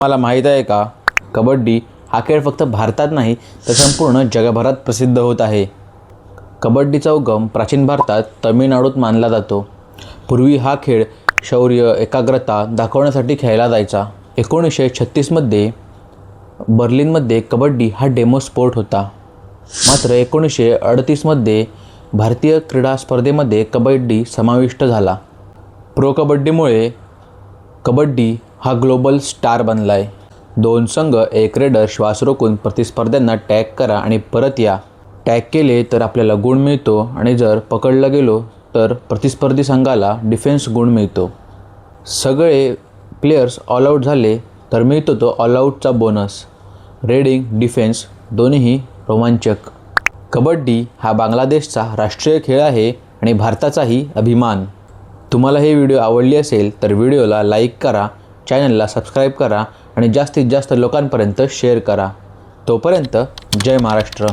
मला माहीत आहे का, कबड्डी हा खेळ फक्त भारतात नाही तर संपूर्ण जगभरात प्रसिद्ध होत आहे। कबड्डीचा उगम प्राचीन भारतात तमिळनाडूत मानला जातो। पूर्वी हा खेळ शौर्य, एकाग्रता दाखवण्यासाठी खेळला जायचा। 1936 मध्ये बर्लिनमध्ये कबड्डी हा डेमो स्पोर्ट होता। मात्र 1938 मध्ये भारतीय क्रीडा स्पर्धेमध्ये कबड्डी समाविष्ट झाला। प्रो कबड्डीमुळे कबड्डी हा ग्लोबल स्टार बनलाय। दोन संघ, एक रेडर श्वास रोखून प्रतिस्पर्ध्यांना टॅग करा आणि परत या। टॅग केले तर आपल्याला गुण मिळतो आणि जर पकडलं गेलो तर प्रतिस्पर्धी संघाला डिफेन्स गुण मिळतो। सगळे प्लेयर्स ऑल आउट झाले तर मिळतो तो ऑल आउटचा बोनस। रेडिंग, डिफेन्स दोन्हीही रोमांचक। कबड्डी हा बांगलादेशचा राष्ट्रीय खेळ आहे आणि भारताचाही अभिमान। तुम्हाला हे व्हिडिओ आवडली असेल तर व्हिडिओला लाईक करा, चॅनलला सबस्क्राईब करा आणि जास्तीत जास्त लोकांपर्यंत शेअर करा। तोपर्यंत जय महाराष्ट्र।